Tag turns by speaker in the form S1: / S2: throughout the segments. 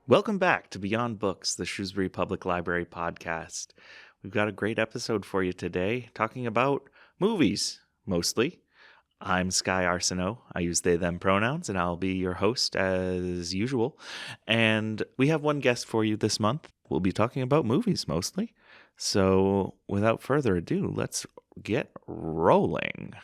S1: Welcome back to Beyond Books, the Shrewsbury Public Library podcast. We've got a great episode for you today, talking about movies, mostly. I'm Sky Arsenault. I use they, them pronouns, and I'll be your host as usual. And we have one guest for you this month. We'll be talking about movies, mostly. So without further ado, let's get rolling.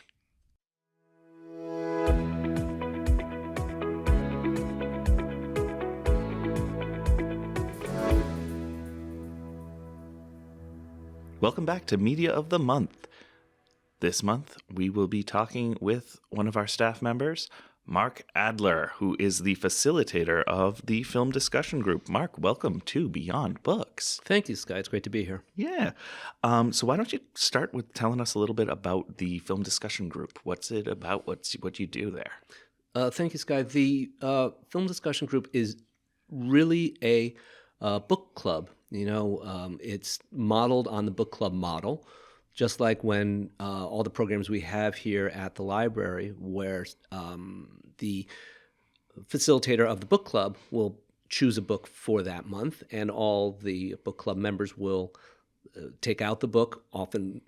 S1: Welcome back to Media of the Month. This month, we will be talking with one of our staff members, Mark Adler, who is the facilitator of the film discussion group. Mark, welcome to Beyond Books.
S2: Thank you, Sky. It's great to be here.
S1: Yeah. So why don't you start with telling us a little bit about the film discussion group? What's it about? What you do there?
S2: Thank you, Sky. The film discussion group is really a book club. It's modeled on the book club model, just like when all the programs we have here at the library, where the facilitator of the book club will choose a book for that month, and all the book club members will take out the book, often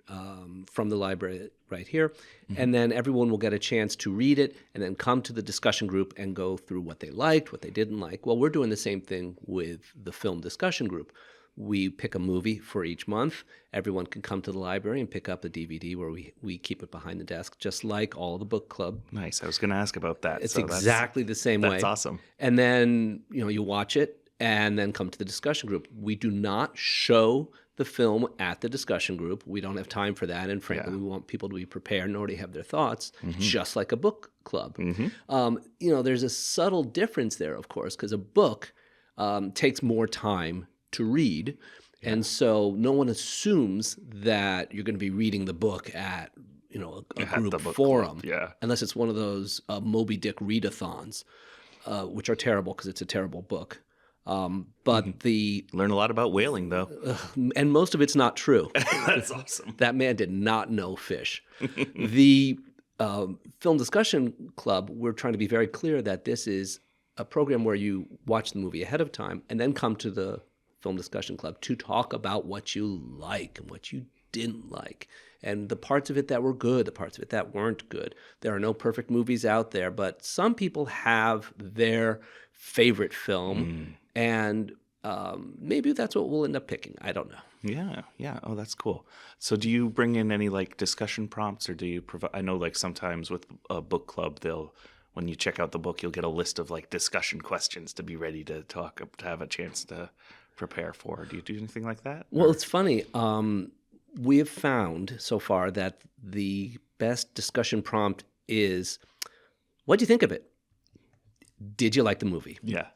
S2: from the library right here, and then everyone will get a chance to read it and then come to the discussion group and go through what they liked, what they didn't like. Well, we're doing the same thing with the film discussion group. We pick a movie for each month. Everyone can come to the library and pick up the DVD where we keep it behind the desk, just like all the book club.
S1: Nice. I was going to ask about that.
S2: It's exactly the same way.
S1: That's awesome.
S2: And then, you watch it and then come to the discussion group. We do not show the film at the discussion group. We don't have time for that. And frankly, we want people to be prepared and already have their thoughts, just like a book club. There's a subtle difference there, of course, because a book takes more time to read. And so no one assumes that you're going to be reading the book at, a group forum. Unless it's one of those Moby Dick readathons, which are terrible because it's a terrible book. But
S1: learn a lot about whaling, though.
S2: And most of it's not true.
S1: That's awesome.
S2: That man did not know fish. The Film Discussion Club, we're trying to be very clear that this is a program where you watch the movie ahead of time and then come to the Film Discussion Club to talk about what you like and what you didn't like, and the parts of it that were good, the parts of it that weren't good. There are no perfect movies out there, but some people have their favorite film, and maybe that's what we'll end up picking. I don't know.
S1: Yeah. Oh, that's cool. So do you bring in any discussion prompts, or do you provide? I know sometimes with a book club, when you check out the book, you'll get a list of discussion questions to be ready to talk, to have a chance to prepare for. Do you do anything like that?
S2: Well, it's funny. We have found so far that the best discussion prompt is, what do you think of it? Did you like the movie?
S1: Yeah.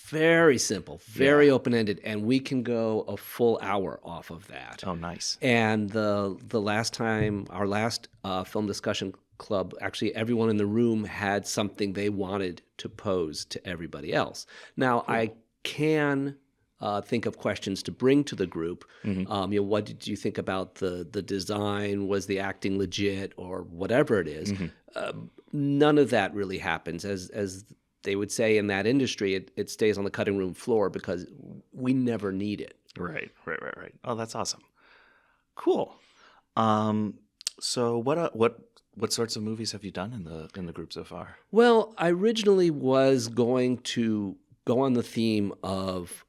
S2: Very simple, very open-ended, and we can go a full hour off of that.
S1: Oh, nice.
S2: And the last time, our last film discussion club, actually everyone in the room had something they wanted to pose to everybody else. Now, cool. I can think of questions to bring to the group. What did you think about the design? Was the acting legit, or whatever it is? None of that really happens. As they would say in that industry, it stays on the cutting room floor because we never need it.
S1: Right. Oh, that's awesome. Cool. So what sorts of movies have you done in the group so far?
S2: Well, I originally was going to go on the theme of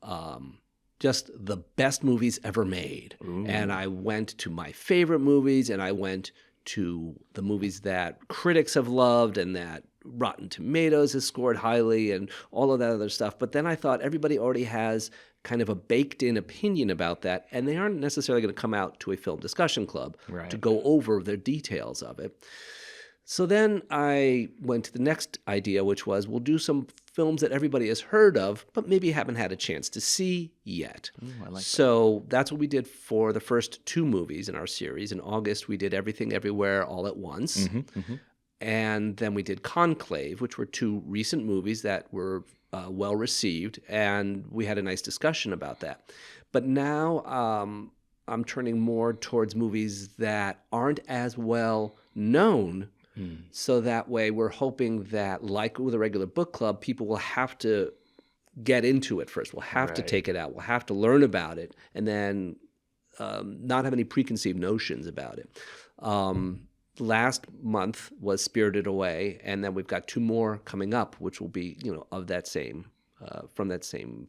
S2: just the best movies ever made. Ooh. And I went to my favorite movies, and I went to the movies that critics have loved and that Rotten Tomatoes has scored highly and all of that other stuff. But then I thought everybody already has kind of a baked-in opinion about that, and they aren't necessarily going to come out to a film discussion club to go over the details of it. So then I went to the next idea, which was we'll do some films that everybody has heard of, but maybe haven't had a chance to see yet.
S1: Ooh, I like
S2: that. That's what we did for the first two movies in our series. In August, we did Everything Everywhere All at Once. And then we did Conclave, which were two recent movies that were well received, and we had a nice discussion about that. But now I'm turning more towards movies that aren't as well known, so that way we're hoping that, like with a regular book club, people will have to get into it first. We'll have to
S1: Right.
S2: take it out. We'll have to learn about it, and then not have any preconceived notions about it. Last month was Spirited Away, and then we've got 2 more coming up, which will be, of that same, from that same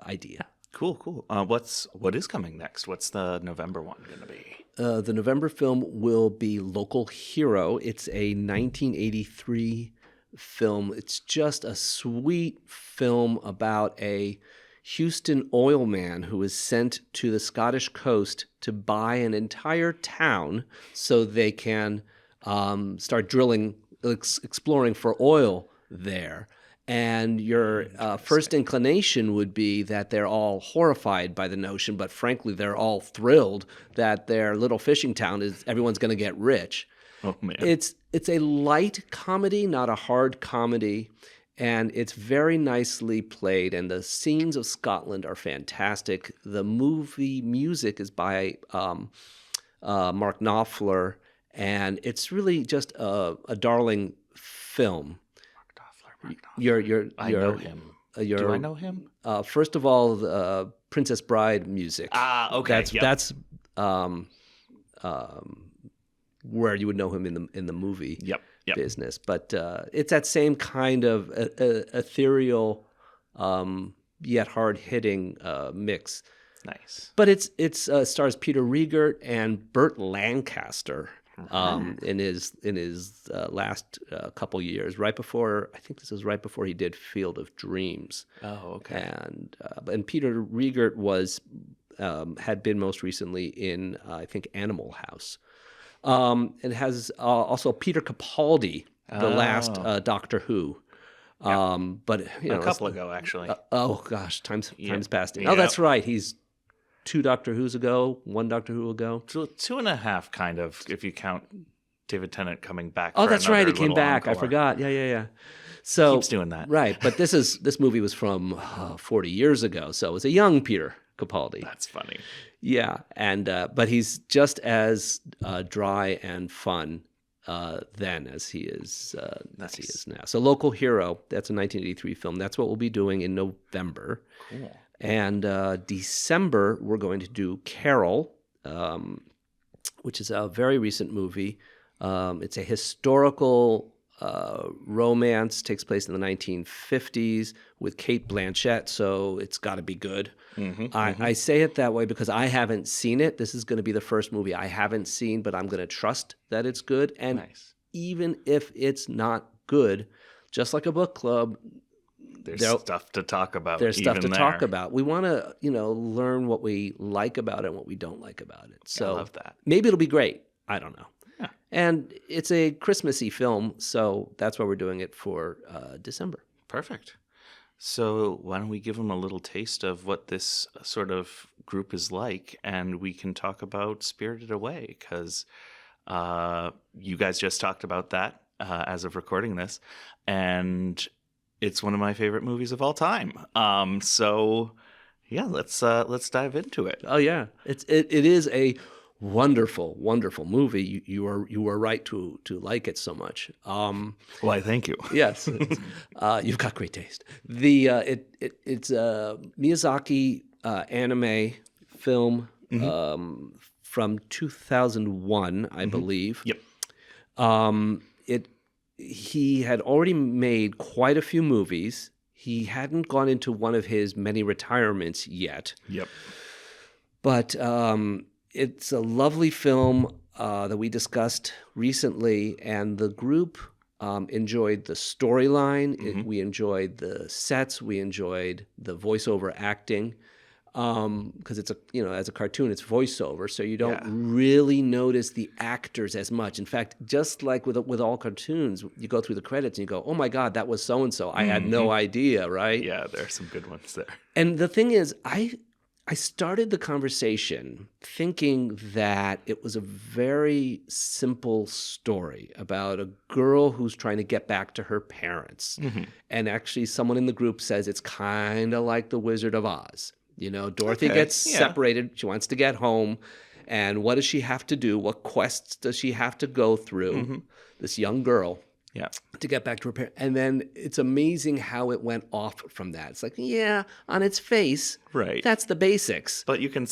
S2: idea.
S1: Cool. What is coming next? What's the November one going to be?
S2: The November film will be Local Hero. It's a 1983 film. It's just a sweet film about a Houston oil man who is sent to the Scottish coast to buy an entire town so they can start drilling, exploring for oil there. And your first inclination would be that they're all horrified by the notion, but frankly, they're all thrilled that their little fishing town everyone's going to get rich.
S1: Oh man,
S2: It's a light comedy, not a hard comedy, and it's very nicely played. And the scenes of Scotland are fantastic. The movie music is by Mark Knopfler, and it's really just a darling film.
S1: I know him. Do I know him?
S2: First of all, the Princess Bride music.
S1: Okay.
S2: That's where you would know him in the movie
S1: Yep.
S2: business. But it's that same kind of ethereal yet hard hitting mix.
S1: Nice.
S2: But it's stars Peter Riegert and Burt Lancaster. In his last couple years, I think this was right before he did Field of Dreams.
S1: Oh, okay.
S2: And Peter Riegert had been most recently in I think Animal House. It has also Peter Capaldi, the last Doctor Who. But
S1: a couple ago actually.
S2: Oh gosh, time's passed.
S1: Yeah.
S2: Oh, that's right. He's 2 Doctor Who's ago, 1 Doctor Who ago.
S1: 2.5, kind of, if you count David Tennant coming back.
S2: Oh,
S1: for
S2: that's right. He
S1: another
S2: came
S1: little
S2: back. I
S1: encore.
S2: forgot. Yeah. So
S1: Keeps doing that.
S2: Right, but this movie was from 40 years ago, so it was a young Peter Capaldi.
S1: That's funny.
S2: Yeah, and but he's just as dry and fun then as he is now. So Local Hero, that's a 1983 film. That's what we'll be doing in November.
S1: Cool.
S2: And December, we're going to do Carol, which is a very recent movie. It's a historical romance, takes place in the 1950s with Cate Blanchett, so it's got to be good. I say it that way because I haven't seen it. This is going to be the first movie I haven't seen, but I'm going to trust that it's good. And
S1: Nice.
S2: even if it's not good, just like a book club,
S1: There's stuff to talk about.
S2: there's stuff to
S1: even
S2: talk
S1: there.
S2: about. We want to, learn what we like about it and what we don't like about it. So
S1: I love that.
S2: maybe it'll be great. I don't know.
S1: Yeah.
S2: And it's a Christmassy film, so that's why we're doing it for December.
S1: Perfect. So why don't we give them a little taste of what this sort of group is like, and we can talk about Spirited Away, because you guys just talked about that as of recording this, and it's one of my favorite movies of all time. So yeah, let's dive into it.
S2: Oh yeah, it is a wonderful, wonderful movie. You were right to like it so much.
S1: Why, thank you.
S2: Yes, you've got great taste. It's a Miyazaki anime film from 2001, I believe.
S1: Yep.
S2: He had already made quite a few movies. He hadn't gone into one of his many retirements yet.
S1: Yep.
S2: But it's a lovely film that we discussed recently, and the group enjoyed the storyline. We enjoyed the sets. We enjoyed the voiceover acting. Because it's as a cartoon, it's voiceover, so you don't really notice the actors as much. In fact, just like with all cartoons, you go through the credits and you go, "Oh my God, that was so and so." I had no idea, right?
S1: Yeah, there are some good ones there.
S2: And the thing is, I started the conversation thinking that it was a very simple story about a girl who's trying to get back to her parents, and actually, someone in the group says it's kind of like The Wizard of Oz. Dorothy gets separated. She wants to get home. And what does she have to do? What quests does she have to go through? This young girl.
S1: Yeah.
S2: to get back to repair. And then it's amazing how it went off from that. It's like, yeah, on its face,
S1: Right.
S2: that's the basics.
S1: But you can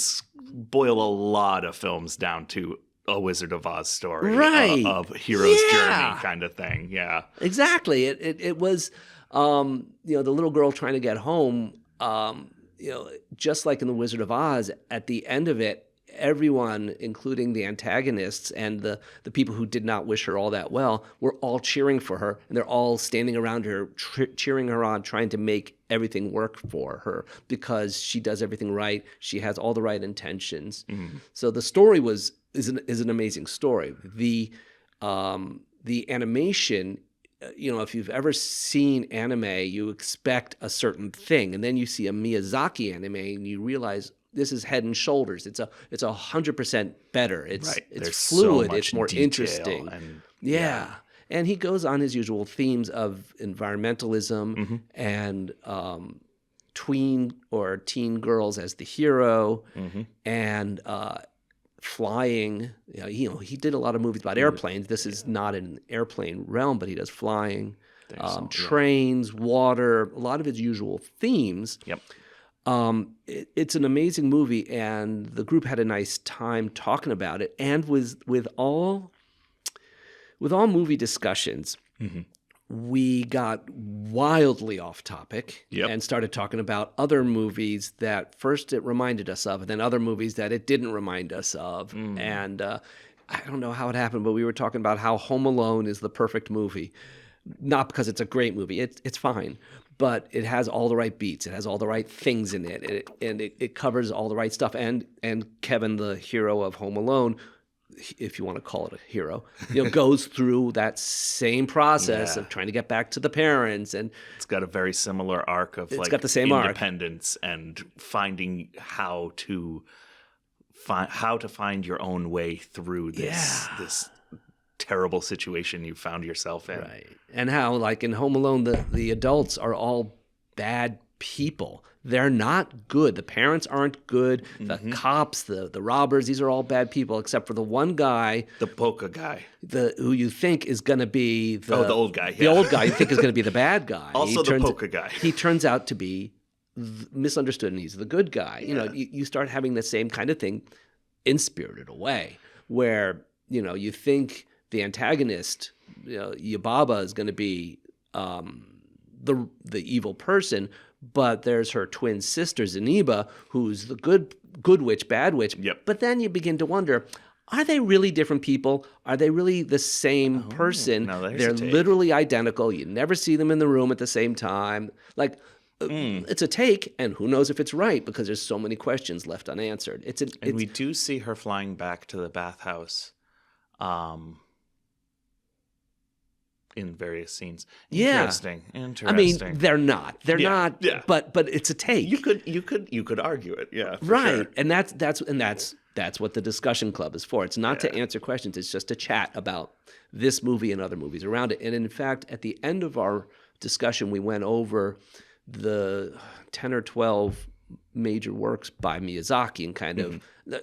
S1: boil a lot of films down to a Wizard of Oz story,
S2: Right.
S1: Of hero's
S2: Yeah.
S1: journey kind of thing. Yeah.
S2: Exactly. It was, the little girl trying to get home, just like in The Wizard of Oz, at the end of it, everyone, including the antagonists and the people who did not wish her all that well, were all cheering for her. And they're all standing around her, cheering her on, trying to make everything work for her because she does everything right. She has all the right intentions. Mm-hmm. So the story is an amazing story. The animation, if you've ever seen anime, you expect a certain thing. And then you see a Miyazaki anime and you realize this is head and shoulders. It's 100% better. It's fluid.
S1: So much
S2: it's more
S1: detail
S2: interesting. Yeah. And he goes on his usual themes of environmentalism and tween or teen girls as the hero and flying. He did a lot of movies about airplanes. This is not an airplane realm, but he does flying, trains, water, a lot of his usual themes.
S1: Yep.
S2: It's an amazing movie, and the group had a nice time talking about it. And with all movie discussions, we got wildly off topic and started talking about other movies that first it reminded us of, and then other movies that it didn't remind us of. And I don't know how it happened, but we were talking about how Home Alone is the perfect movie. Not because it's a great movie. It's fine. But it has all the right beats. It has all the right things in it. It covers all the right stuff. And Kevin, the hero of Home Alone, if you want to call it a hero, goes through that same process of trying to get back to the parents. And
S1: it's got a very similar arc of
S2: got the same
S1: independence and finding how to find your own way through this terrible situation you found yourself in.
S2: Right. And how, like in Home Alone, the adults are all bad people. They're not good. The parents aren't good. The cops, the robbers, these are all bad people except for the one guy.
S1: The polka guy.
S2: Who you think is going to be the
S1: old guy. Yeah.
S2: The old guy you think is going to be the bad guy.
S1: Also the polka guy.
S2: He turns out to be misunderstood and he's the good guy. Yeah. You start having the same kind of thing in Spirited Away where, you think the antagonist, Yubaba, is going to be the evil person, but there's her twin sister Zeniba, who's the good witch, bad witch.
S1: Yep.
S2: But then you begin to wonder, are they really different people? Are they really the same person? They're literally identical. You never see them in the room at the same time. Like, it's a take, and who knows if it's right because there's so many questions left unanswered.
S1: And we do see her flying back to the bathhouse. In various scenes. Interesting.
S2: I mean, they're not. They're not. Yeah. But it's a take.
S1: You could argue it. Yeah.
S2: Right.
S1: Sure.
S2: And that's what the discussion club is for. It's not to answer questions. It's just to chat about this movie and other movies around it. And in fact, at the end of our discussion, we went over the 10 or 12 major works by Miyazaki and kind of,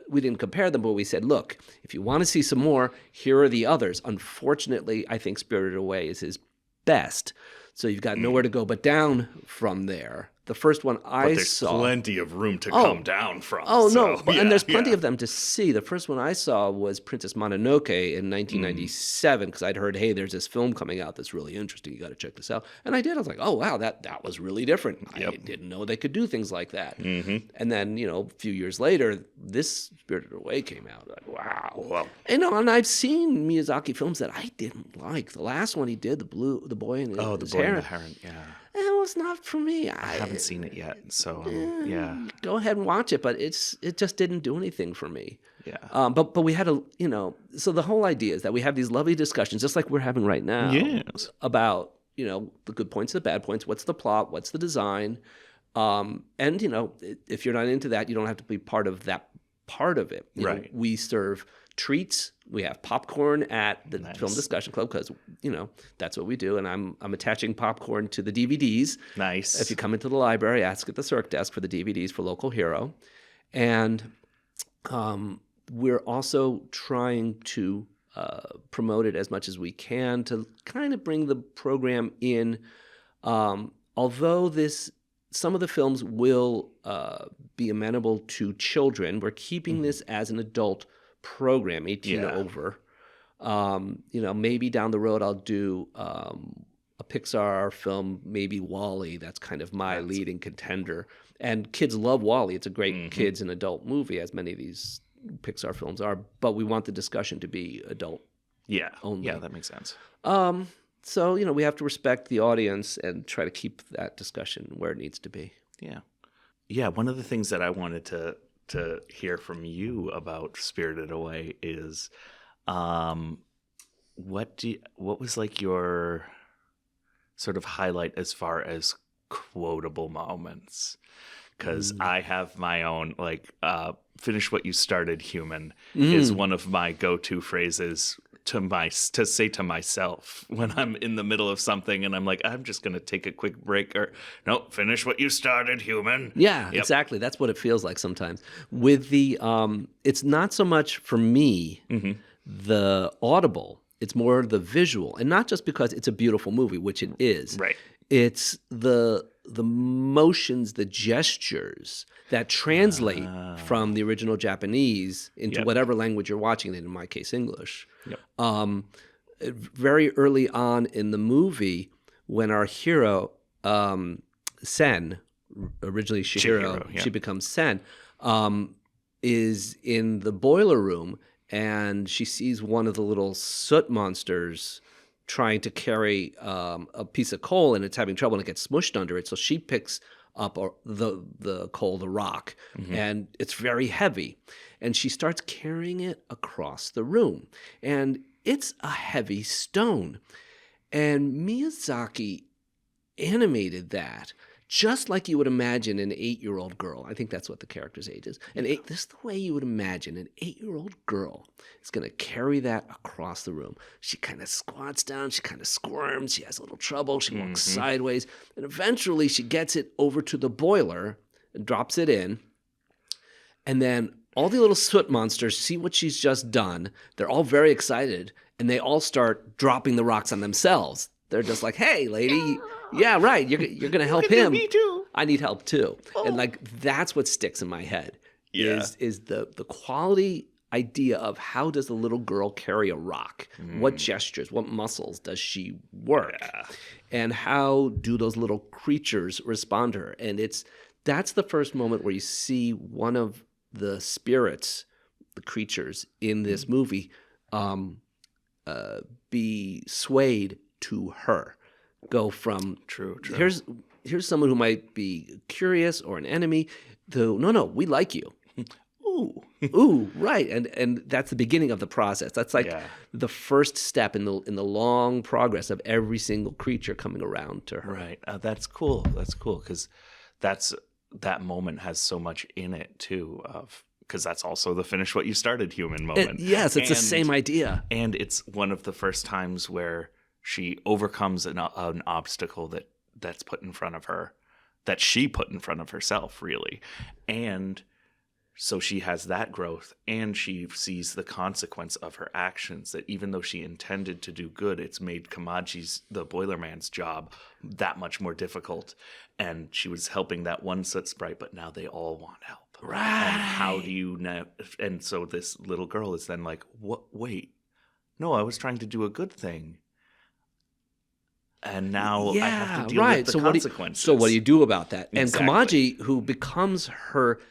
S2: we didn't compare them, but we said, look, if you want to see some more, here are the others. Unfortunately, I think Spirited Away is his best. So you've got nowhere to go but down from there. The first one I saw...
S1: But there's plenty of room to come down from.
S2: And there's plenty of them to see. The first one I saw was Princess Mononoke in 1997 because I'd heard, hey, there's this film coming out that's really interesting. You got to check this out. And I did. I was like, oh, wow, that was really different. I didn't know they could do things like that. And then, a few years later, this Spirited Away came out. Like, wow. And I've seen Miyazaki films that I didn't like. The last one he did, The Boy and His Heron.
S1: And the Heron, yeah.
S2: It was not for me.
S1: I haven't seen it yet, so
S2: go ahead and watch it. But it just didn't do anything for me.
S1: Yeah.
S2: But we had so the whole idea is that we have these lovely discussions, just like we're having right now, about the good points, the bad points, what's the plot, what's the design, and if you're not into that, you don't have to be part of that part of it.
S1: Right.
S2: We serve treats. We have popcorn at the Film Discussion Club because, that's what we do. And I'm attaching popcorn to the DVDs.
S1: Nice.
S2: If you come into the library, ask at the Circ desk for the DVDs for Local Hero. And we're also trying to promote it as much as we can to kind of bring the program in. Although some of the films will be amenable to children, we're keeping this as an adult program, 18 and over. Maybe down the road I'll do a Pixar film, maybe WALL-E. That's kind of my leading contender. And kids love WALL-E. It's a great kids and adult movie, as many of these Pixar films are. But we want the discussion to be adult only.
S1: Yeah, that makes sense.
S2: So, we have to respect the audience and try to keep that discussion where it needs to be.
S1: Yeah. Yeah, one of the things that I wanted to hear from you about Spirited Away is what was like your sort of highlight as far as quotable moments? Because I have my own, finish what you started, human, is one of my go-to phrases to say to myself when I'm in the middle of something and I'm like, I'm just going to take a quick break, or no, finish what you started, human.
S2: Yeah, exactly. That's what it feels like sometimes. With the, it's not so much for me, the audible, it's more the visual. And not just because it's a beautiful movie, which it is. Right. It's the motions, the gestures that translate from the original Japanese into whatever language you're watching, in my case, English. Very early on in the movie, when our hero, Sen, originally Chihiro, she becomes Sen, is in the boiler room, and she sees one of the little soot monsters trying to carry a piece of coal, and it's having trouble, and it gets smushed under it. So she picks up the coal, the rock, and it's very heavy. And she starts carrying it across the room. And it's a heavy stone. And Miyazaki animated that just like you would imagine an 8-year-old girl. I think that's what the character's age is. This is the way you would imagine an 8-year-old girl is going to carry that across the room. She kind of squats down. She kind of squirms. She has a little trouble. She walks sideways. And eventually she gets it over to the boiler and drops it in. And then all the little soot monsters see what she's just done. They're all very excited. And they all start dropping the rocks on themselves. They're just like, hey, lady, yeah, right, you're going to help him. Me too. I need help too. Oh. And that's what sticks in my head is the quality idea of how does the little girl carry a rock? What gestures, what muscles does she work? Yeah. And how do those little creatures respond to her? And that's the first moment where you see one of the spirits, the creatures in this movie, be swayed to her, go from true. Here's someone who might be curious or an enemy to no, we like you. Ooh, right, and that's the beginning of the process. That's the first step in the long progress of every single creature coming around to her.
S1: Right, that's cool. That's cool because that moment has so much in it too. Because that's also the finish what you started human moment.
S2: Yes, it's the same idea,
S1: and it's one of the first times where she overcomes an obstacle that's put in front of her, that she put in front of herself, really. And so she has that growth, and she sees the consequence of her actions, that even though she intended to do good, it's made Kamaji's, the Boilerman's job, that much more difficult. And she was helping that one soot sprite, but now they all want help.
S2: Right.
S1: And how do you know? And so this little girl is then like, what? Wait, no, I was trying to do a good thing. And now I have to deal with the consequences.
S2: So what do you do about that? Exactly. And Kamaji, who becomes her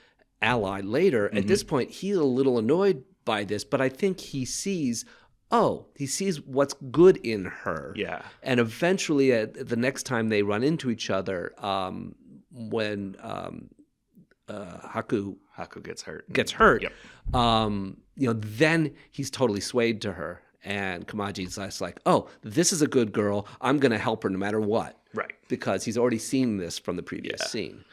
S2: ally later, at this point, he's a little annoyed by this, but I think he sees what's good in her. Yeah. And eventually, the next time they run into each other, when Haku
S1: gets
S2: hurt, then he's totally swayed to her. And Kamaji's just like, oh, this is a good girl. I'm going to help her no matter what. Right. Because he's already seen this from the previous scene.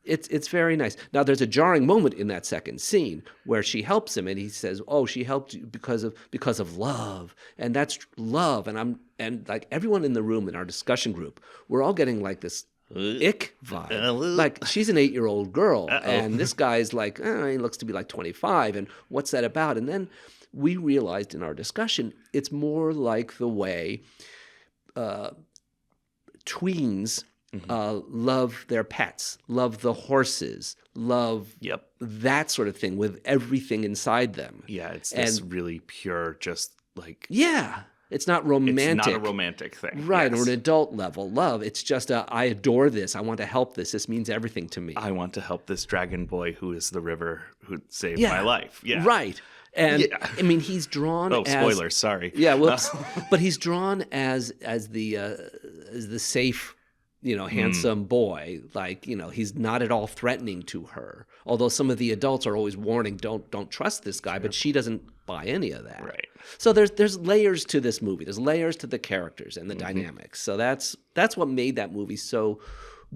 S2: It's very nice. Now, there's a jarring moment in that second scene where she helps him, and he says, oh, she helped you because of love. And that's love. And like everyone in the room in our discussion group, we're all getting like this ick vibe. Like, she's an 8-year-old girl, and this guy's like, he looks to be like 25, and what's that about? And then we realized in our discussion it's more like the way tweens love their pets, love the horses, love that sort of thing with everything inside them.
S1: Yeah, it's this really pure, just like...
S2: Yeah. It's not romantic.
S1: It's not a romantic thing.
S2: Right,
S1: yes.
S2: or an adult level love. It's just I adore this. I want to help this. This means everything to me.
S1: I want to help this dragon boy who is the river who saved my life. Yeah.
S2: Right. And I mean, he's drawn as...
S1: spoilers, sorry.
S2: Yeah, whoops. But he's drawn as the safe, handsome boy. Like, he's not at all threatening to her. Although some of the adults are always warning, don't trust this guy, but she doesn't buy any of that.
S1: Right.
S2: So there's layers to this movie. There's layers to the characters and the dynamics. So that's what made that movie so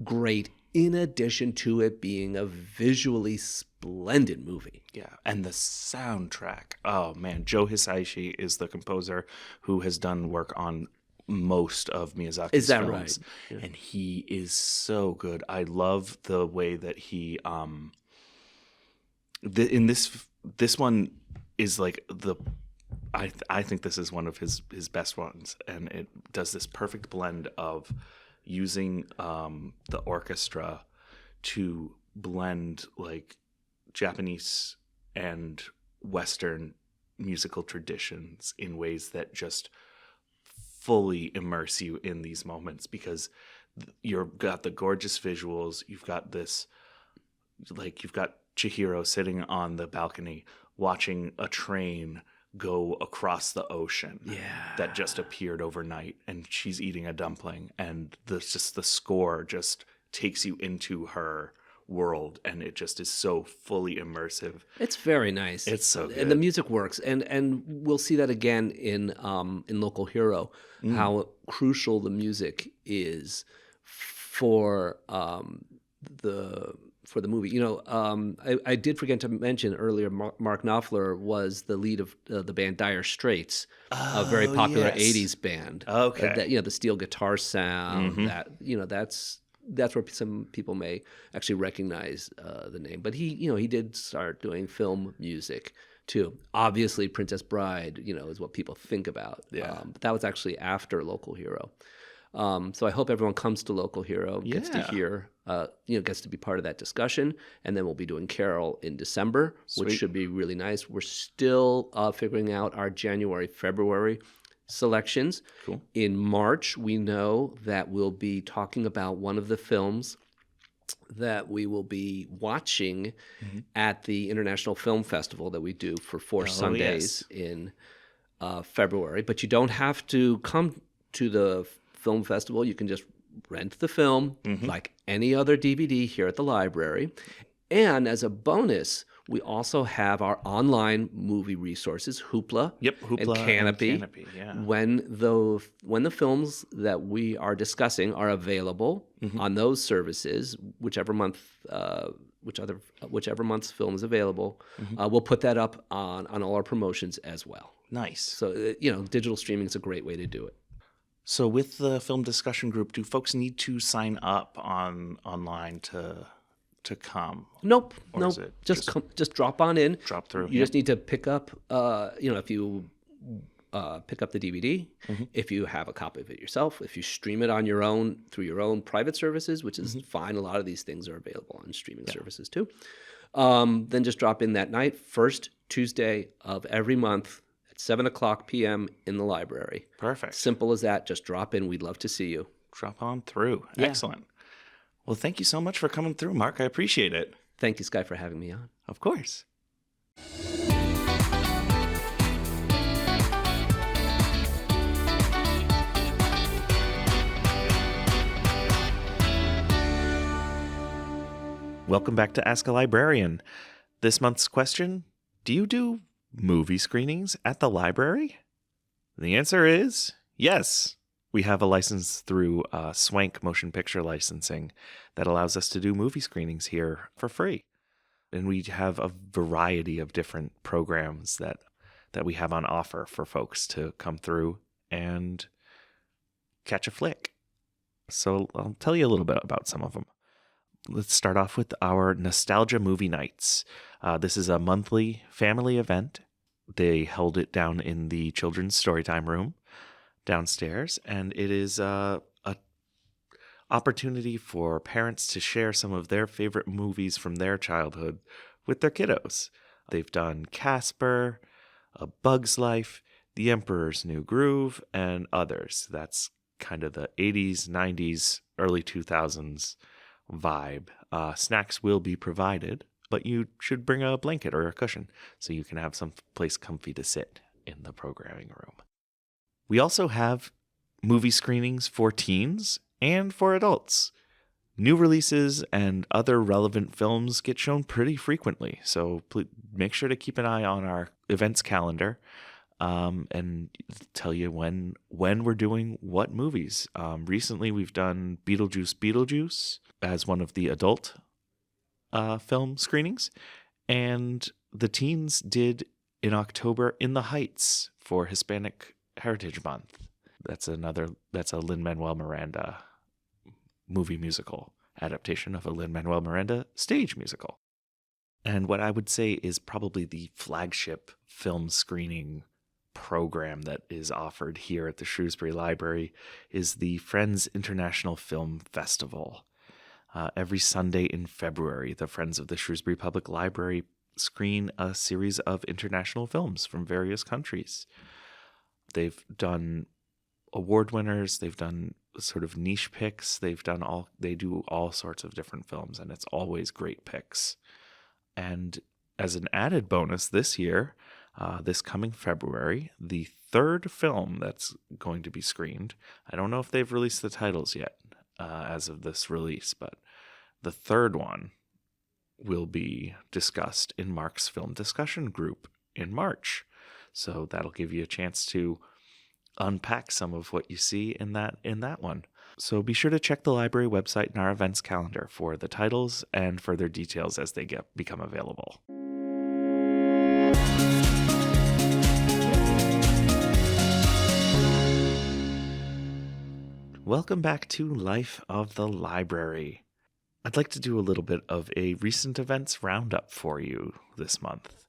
S2: great, in addition to it being a visually splendid movie.
S1: Yeah, and the soundtrack. Oh, man. Joe Hisaishi is the composer who has done work on most of Miyazaki's
S2: Is that
S1: films.
S2: right? Yeah.
S1: And he is so good. I love the way that he... in this one is like the... I think this is one of his best ones, and it does this perfect blend of using the orchestra to blend like Japanese and Western musical traditions in ways that just fully immerse you in these moments, because you've got the gorgeous visuals, you've got this, like, you've got Chihiro sitting on the balcony watching a train go across the ocean that just appeared overnight, and she's eating a dumpling, and the score just takes you into her world, and it just is so fully immersive.
S2: It's very nice.
S1: It's so good.
S2: And the music works, and we'll see that again in Local Hero, how crucial the music is for the movie. I did forget to mention earlier, Mark Knopfler was the lead of the band Dire Straits, a very popular 80s band.
S1: Okay.
S2: The steel guitar sound, that's where some people may actually recognize the name. But he did start doing film music too. Obviously, Princess Bride, is what people think about.
S1: Yeah.
S2: But that was actually after Local Hero. So I hope everyone comes to Local Hero, gets to hear, gets to be part of that discussion. And then we'll be doing Carol in December, which should be really nice. We're still figuring out our January, February selections.
S1: Cool.
S2: In March, we know that we'll be talking about one of the films that we will be watching at the International Film Festival that we do for 4 Sundays in February. But you don't have to come to the film festival. You can just rent the film like any other DVD here at the library. And as a bonus, we also have our online movie resources, Hoopla, and Canopy. When the films that we are discussing are available on those services, whichever month's film is available, we'll put that up on all our promotions as well.
S1: Nice.
S2: So digital streaming is a great way to do it.
S1: So with the film discussion group, do folks need to sign up online to come?
S2: Nope.
S1: Or
S2: nope.
S1: is it
S2: just drop on in.
S1: Drop through.
S2: You just need to pick up, if you pick up the DVD, if you have a copy of it yourself, if you stream it on your own through your own private services, which is fine. A lot of these things are available on streaming services too. Then just drop in that night, first Tuesday of every month at 7:00 p.m. in the library.
S1: Perfect.
S2: Simple as that. Just drop in. We'd love to see you.
S1: Drop on through.
S2: Yeah.
S1: Excellent. Well, thank you so much for coming through, Mark. I appreciate it.
S2: Thank you, Sky, for having me on.
S1: Of course. Welcome back to Ask a Librarian. This month's question, do you do movie screenings at the library? The answer is yes. We have a license through Swank Motion Picture Licensing that allows us to do movie screenings here for free. And we have a variety of different programs that we have on offer for folks to come through and catch a flick. So I'll tell you a little bit about some of them. Let's start off with our Nostalgia Movie Nights. This is a monthly family event They held it down in the children's storytime room downstairs, and it is a opportunity for parents to share some of their favorite movies from their childhood with their kiddos. They've done Casper, A Bug's Life, The Emperor's New Groove, and others. That's kind of the 80s, 90s, early 2000s vibe. Snacks will be provided, but you should bring a blanket or a cushion so you can have some place comfy to sit in the programming room. We also have movie screenings for teens and for adults. New releases and other relevant films get shown pretty frequently, so please make sure to keep an eye on our events calendar and tell you when we're doing what movies. Recently, we've done Beetlejuice as one of the adult film screenings, and the teens did in October In the Heights for Hispanic Heritage Month. That's a Lin-Manuel Miranda movie musical adaptation of a Lin-Manuel Miranda stage musical. And what I would say is probably the flagship film screening program that is offered here at the Shrewsbury Library is the Friends International Film Festival. Every Sunday in February, the Friends of the Shrewsbury Public Library screen a series of international films from various countries. They've done award winners, they've done sort of niche picks, they do all sorts of different films, and it's always great picks. And as an added bonus this year, this coming February, the third film that's going to be screened, I don't know if they've released the titles yet as of this release, but the third one will be discussed in Mark's film discussion group in March. So that'll give you a chance to unpack some of what you see in that one. So be sure to check the library website and our events calendar for the titles and further details as they become available. Welcome back to Life of the Library. I'd like to do a little bit of a recent events roundup for you this month,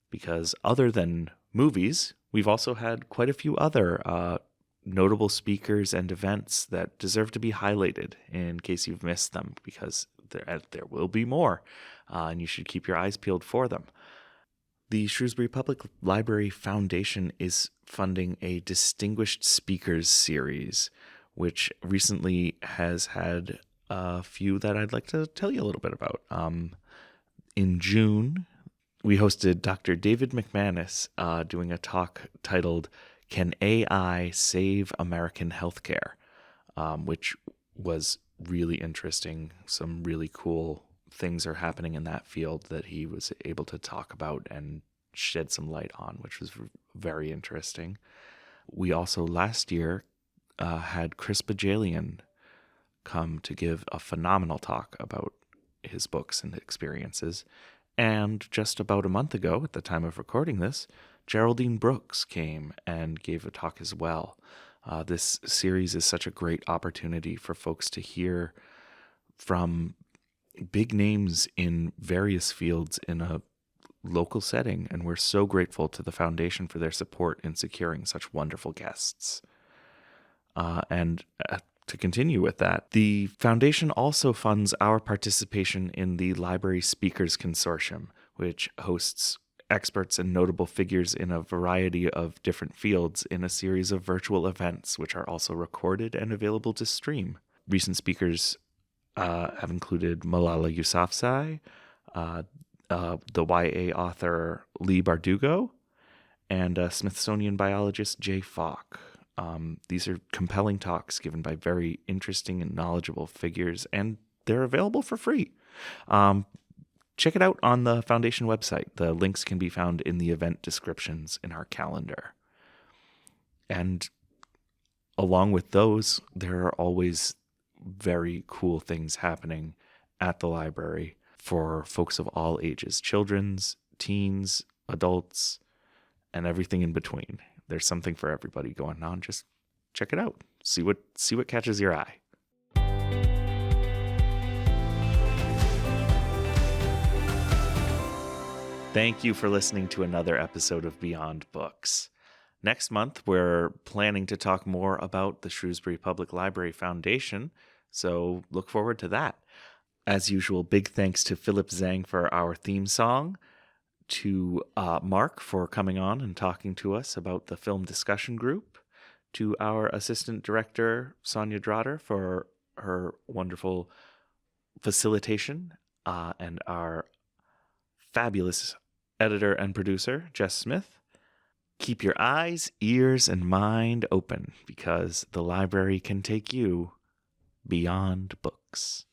S1: because other than movies, we've also had quite a few other notable speakers and events that deserve to be highlighted in case you've missed them, because there will be more, and you should keep your eyes peeled for them. The Shrewsbury Public Library Foundation is funding a Distinguished Speakers series, which recently has had a few that I'd like to tell you a little bit about. In June, we hosted Dr. David McManus doing a talk titled, Can AI Save American Healthcare? Which was really interesting. Some really cool things are happening in that field that he was able to talk about and shed some light on, which was very interesting. We also last year had Chris Bajalian come to give a phenomenal talk about his books and experiences. And just about a month ago, at the time of recording this, Geraldine Brooks came and gave a talk as well. This series is such a great opportunity for folks to hear from big names in various fields in a local setting, and we're so grateful to the foundation for their support in securing such wonderful guests. To continue with that, the foundation also funds our participation in the Library Speakers Consortium, which hosts experts and notable figures in a variety of different fields in a series of virtual events, which are also recorded and available to stream. Recent speakers have included Malala Yousafzai, the YA author Lee Bardugo, and Smithsonian biologist Jay Falk. These are compelling talks given by very interesting and knowledgeable figures, and they're available for free. Check it out on the foundation website. The links can be found in the event descriptions in our calendar. And along with those, there are always very cool things happening at the library for folks of all ages, children's, teens, adults, and everything in between. There's something for everybody going on. Just check it out. See what catches your eye. Thank you for listening to another episode of Beyond Books. Next month, we're planning to talk more about the Shrewsbury Public Library Foundation, so look forward to that. As usual, big thanks to Philip Zhang for our theme song, to Mark for coming on and talking to us about the film discussion group, to our assistant director, Sonia Drotter, for her wonderful facilitation, and our fabulous editor and producer, Jess Smith. Keep your eyes, ears, and mind open because the library can take you beyond books.